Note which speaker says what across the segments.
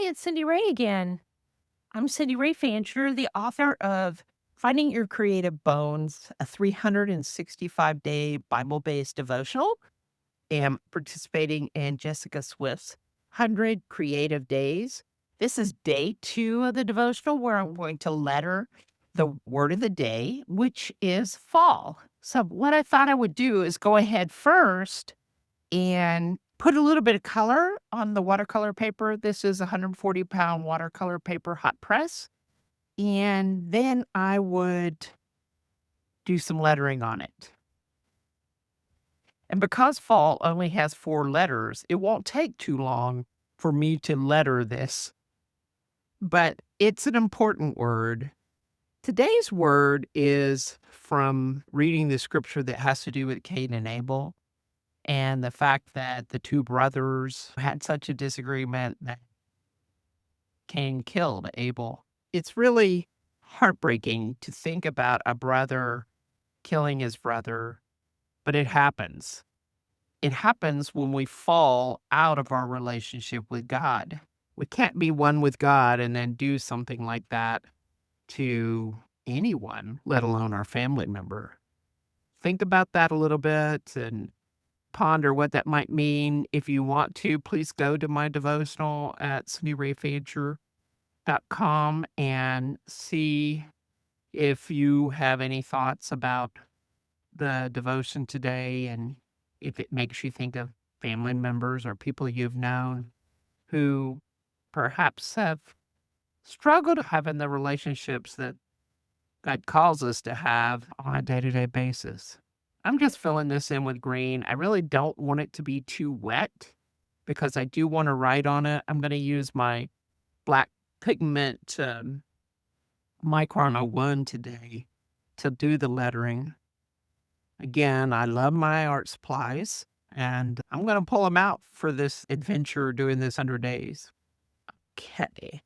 Speaker 1: it's Cindy Rae again. I'm Cindy Rae Fancher, the author of Finding Your Creative Bones, a 365-day Bible-based devotional. Am participating in Jessica Swift's 100 Creative Days. This is day 2 of the devotional where I'm going to letter the word of the day, which is fall. So what I thought I would do is go ahead first and put a little bit of color on the watercolor paper. This is a 140-pound watercolor paper hot press. And then I would do some lettering on it. And because fall only has 4 letters, it won't take too long for me to letter this. But it's an important word. Today's word is from reading the scripture that has to do with Cain and Abel. And the fact that the 2 brothers had such a disagreement that Cain killed Abel. It's really heartbreaking to think about a brother killing his brother, but it happens. It happens when we fall out of our relationship with God. We can't be one with God and then do something like that to anyone, let alone our family member. Think about that a little bit and ponder what that might mean. If you want to, please go to my devotional at cindyrayfancher.com and see if you have any thoughts about the devotion today and if it makes you think of family members or people you've known who perhaps have struggled having the relationships that God calls us to have on a day-to-day basis. I'm just filling this in with green. I really don't want it to be too wet because I do want to write on it. I'm going to use my black pigment Micron 01 today to do the lettering. Again, I love my art supplies, and I'm going to pull them out for this adventure doing this 100 days. Okay,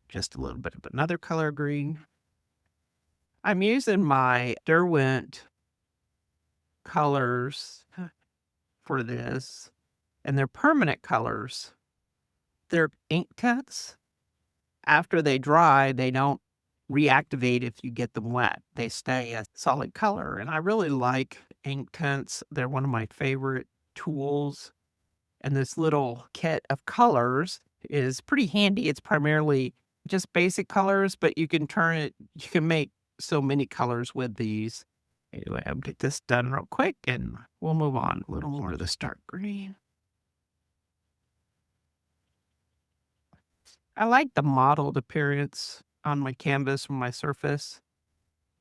Speaker 1: just a little bit of another color green. I'm using my Derwent colors for this, and they're permanent colors. They're ink tints. After they dry, they don't reactivate if you get them wet. They stay a solid color, and I really like ink tints. They're one of my favorite tools, and this little kit of colors is pretty handy. It's primarily just basic colors, but you can make so many colors with these. Anyway, I'll get this done real quick, and we'll move on a little more to the dark green. I like the mottled appearance on my canvas from my surface.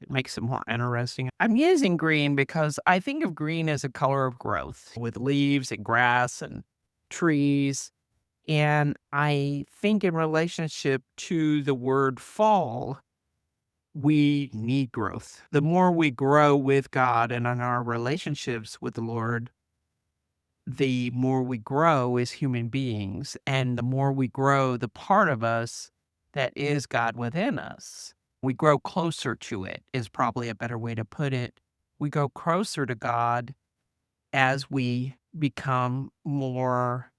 Speaker 1: It makes it more interesting. I'm using green because I think of green as a color of growth with leaves and grass and trees. And I think in relationship to the word fall, we need growth. The more we grow with God and in our relationships with the Lord, the more we grow as human beings, and the more we grow the part of us that is God within us. We grow closer to it, is probably a better way to put it. We go closer to God as we become more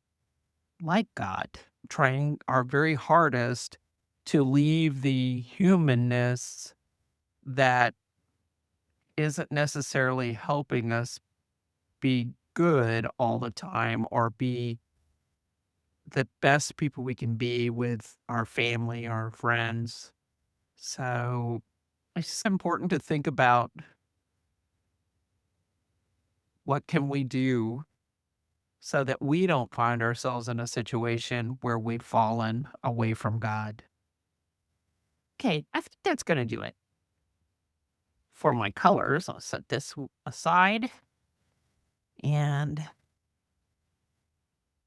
Speaker 1: like God, trying our very hardest to leave the humanness that isn't necessarily helping us be good all the time or be the best people we can be with our family, our friends. So it's just important to think about what can we do so that we don't find ourselves in a situation where we've fallen away from God. Okay, I think that's going to do it for my colors. I'll set this aside and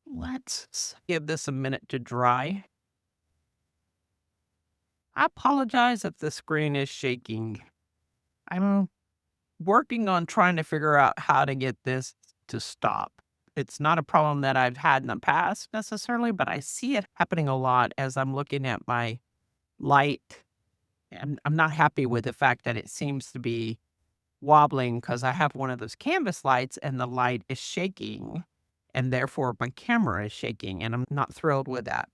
Speaker 1: let's give this a minute to dry. I apologize if the screen is shaking. I'm working on trying to figure out how to get this to stop. It's not a problem that I've had in the past necessarily, but I see it happening a lot as I'm looking at my light. And I'm not happy with the fact that it seems to be wobbling because I have one of those canvas lights and the light is shaking, and therefore my camera is shaking, and I'm not thrilled with that.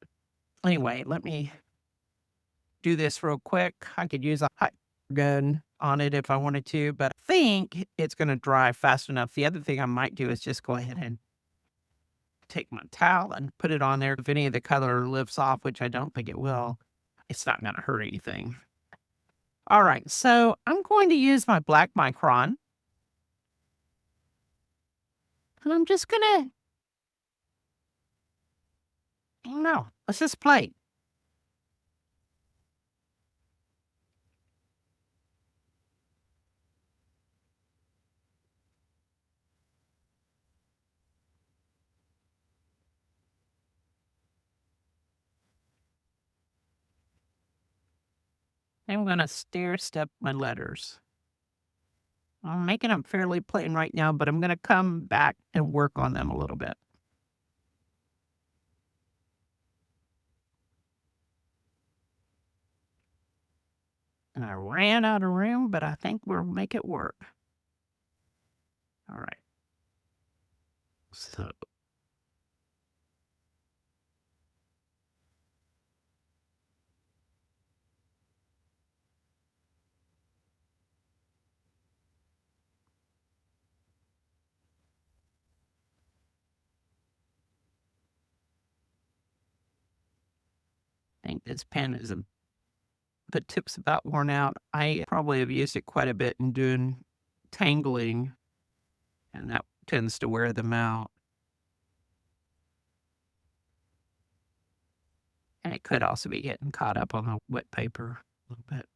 Speaker 1: Anyway, let me do this real quick. I could use a hot gun on it if I wanted to, but I think it's going to dry fast enough. The other thing I might do is just go ahead and take my towel and put it on there. If any of the color lifts off, which I don't think it will, it's not going to hurt anything. All right, so I'm going to use my black micron, and I'm just going to, I don't know, let's just play. I'm going to stair step my letters. I'm making them fairly plain right now, but I'm going to come back and work on them a little bit. And I ran out of room, but I think we'll make it work. All right. So I think this pen is the tip's about worn out. I probably have used it quite a bit in doing tangling, and that tends to wear them out. And it could also be getting caught up on the wet paper a little bit.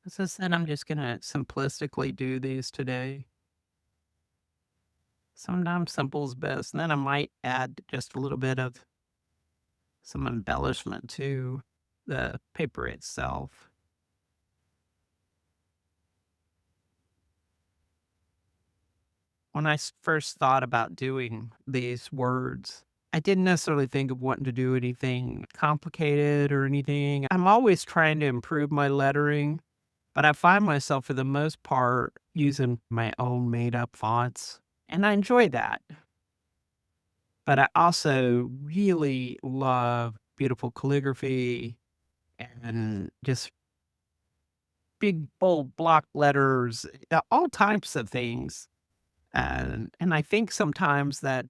Speaker 1: As I said, I'm just going to simplistically do these today. Sometimes simple is best. And then I might add just a little bit of some embellishment to the paper itself. When I first thought about doing these words, I didn't necessarily think of wanting to do anything complicated or anything. I'm always trying to improve my lettering, but I find myself for the most part using my own made up fonts, and I enjoy that. But I also really love beautiful calligraphy and just big, bold block letters, all types of things. And I think sometimes that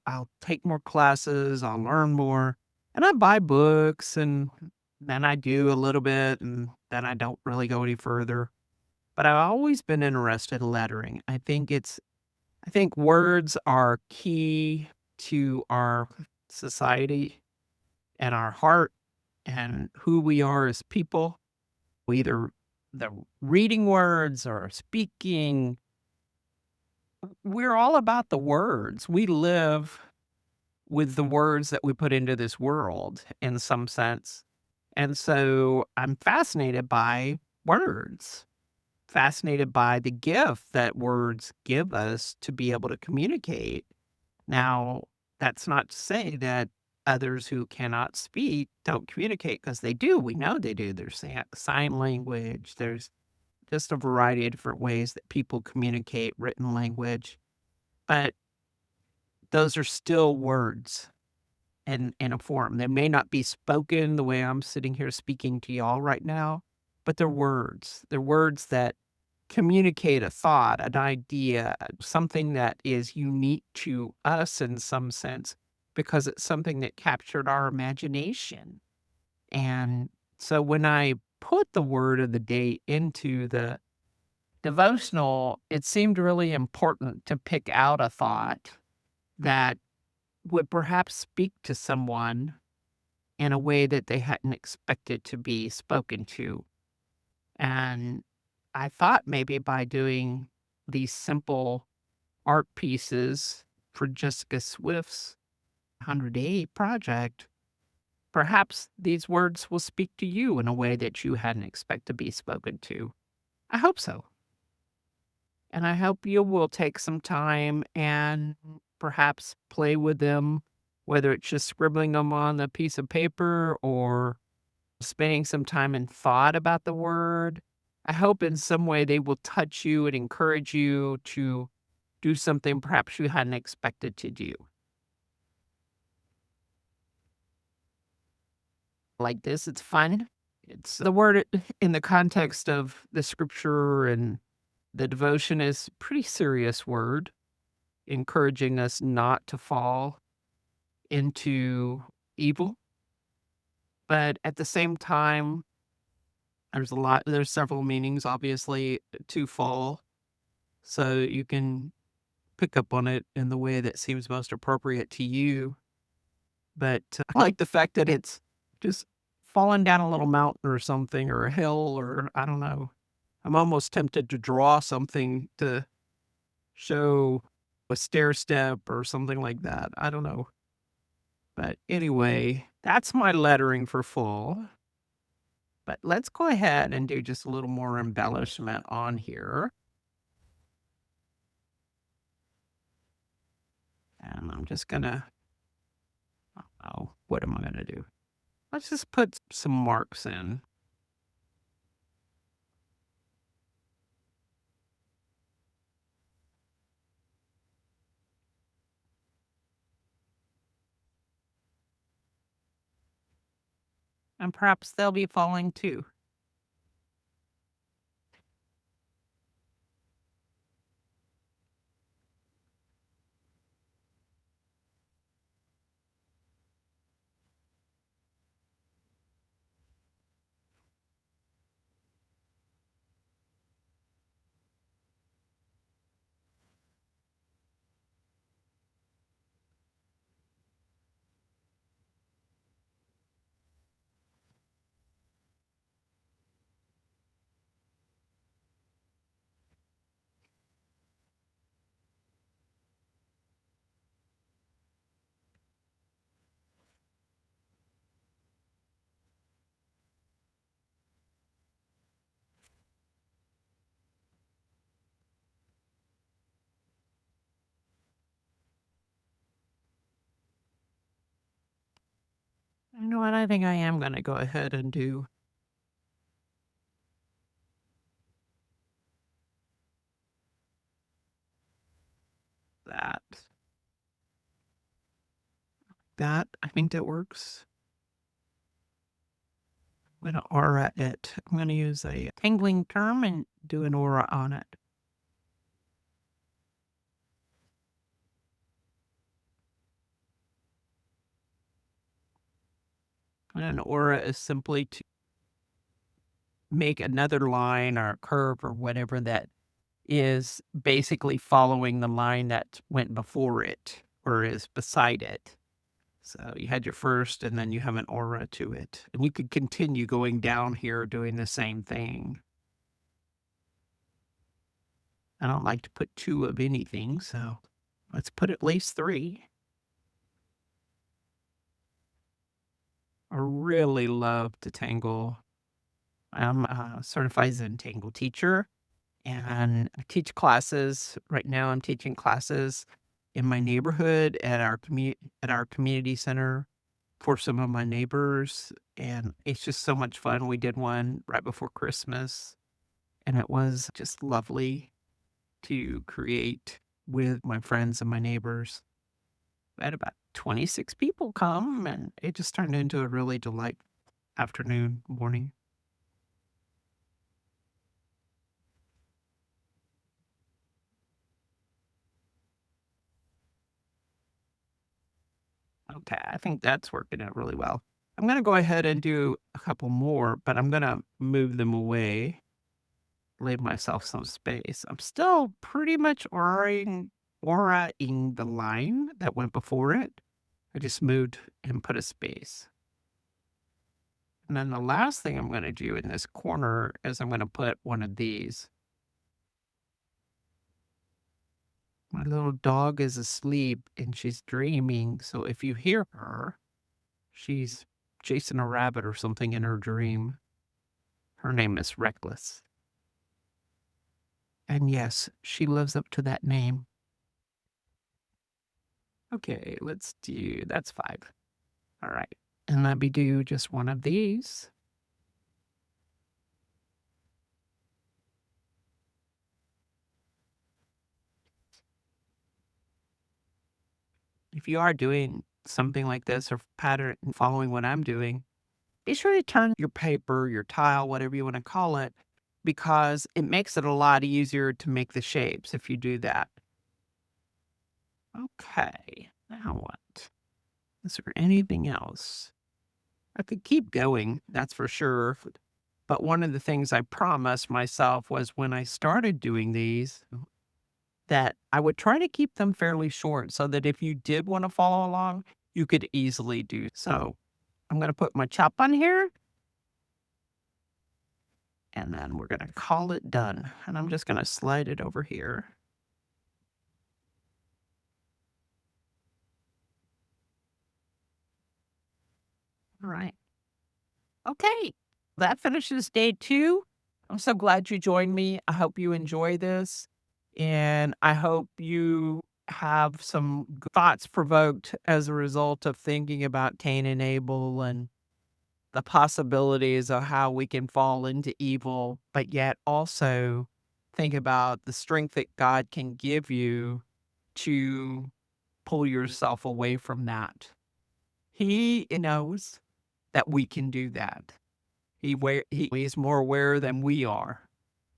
Speaker 1: I'll take more classes, I'll learn more, and I buy books, and then I do a little bit, and then I don't really go any further. But I've always been interested in lettering. I think words are key to our society and our heart and who we are as people. Either the reading words or speaking, we're all about the words. We live with the words that we put into this world in some sense. And so I'm fascinated by words, fascinated by the gift that words give us to be able to communicate. Now, that's not to say that others who cannot speak don't communicate, because they do. We know they do. There's sign language, there's just a variety of different ways that people communicate written language. But those are still words in a form. They may not be spoken the way I'm sitting here speaking to y'all right now, but they're words. They're words that communicate a thought, an idea, something that is unique to us in some sense, because it's something that captured our imagination. And so when I put the word of the day into the devotional, it seemed really important to pick out a thought that would perhaps speak to someone in a way that they hadn't expected to be spoken to. And I thought maybe by doing these simple art pieces for Jessica Swift's 100-Day project, perhaps these words will speak to you in a way that you hadn't expected to be spoken to. I hope so. And I hope you will take some time and perhaps play with them, whether it's just scribbling them on a piece of paper or spending some time in thought about the word. I hope in some way they will touch you and encourage you to do something perhaps you hadn't expected to do. Like this, it's fun. It's the word in the context of the scripture and the devotion is pretty serious word, encouraging us not to fall into evil. But at the same time, there's several meanings, obviously, to fall. So you can pick up on it in the way that seems most appropriate to you. But I like the fact that it's just falling down a little mountain or something or a hill or I don't know. I'm almost tempted to draw something to show a stair step or something like that. I don't know. But anyway, that's my lettering for fall. But let's go ahead and do just a little more embellishment on here. And I'm just gonna, oh, what am I gonna do? Let's just put some marks in. And perhaps they'll be falling too. You know what? I think I am gonna go ahead and do that. That, I think that works. I'm gonna aura it. I'm gonna use a tangling term and do an aura on it. And an aura is simply to make another line or curve or whatever that is basically following the line that went before it or is beside it. So you had your first and then you have an aura to it. And you could continue going down here doing the same thing. I don't like to put two of anything, so let's put at least three. I really love to tangle. I'm a certified Zen Tangle teacher, and I teach classes. Right now, I'm teaching classes in my neighborhood at our community center for some of my neighbors, and it's just so much fun. We did one right before Christmas, and it was just lovely to create with my friends and my neighbors. I had about 26 people come, and it just turned into a really delightful afternoon, morning. Okay, I think that's working out really well. I'm gonna go ahead and do a couple more, but I'm gonna move them away, leave myself some space. I'm still pretty much aura-ing the line that went before it. I just moved and put a space. And then the last thing I'm gonna do in this corner is I'm gonna put one of these. My little dog is asleep and she's dreaming. So if you hear her, she's chasing a rabbit or something in her dream. Her name is Reckless. And yes, she lives up to that name. Okay, let's do that's 5. All right. And let me do just one of these. If you are doing something like this or pattern following what I'm doing, be sure to turn your paper, your tile, whatever you want to call it, because it makes it a lot easier to make the shapes if you do that. Okay, now what? Is there anything else? I could keep going, that's for sure. But one of the things I promised myself was when I started doing these, that I would try to keep them fairly short so that if you did want to follow along, you could easily do so. I'm going to put my chop on here and then we're going to call it done. And I'm just going to slide it over here. All right. Okay. That finishes day 2. I'm so glad you joined me. I hope you enjoy this. And I hope you have some thoughts provoked as a result of thinking about Cain and Abel and the possibilities of how we can fall into evil, but yet also think about the strength that God can give you to pull yourself away from that. He knows that we can do that. He is more aware than we are.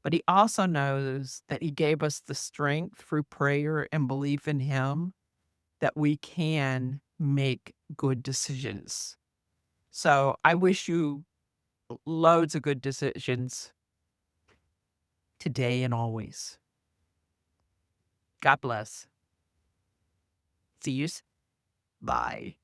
Speaker 1: But he also knows that he gave us the strength through prayer and belief in him that we can make good decisions. So I wish you loads of good decisions today and always. God bless. See you. Bye.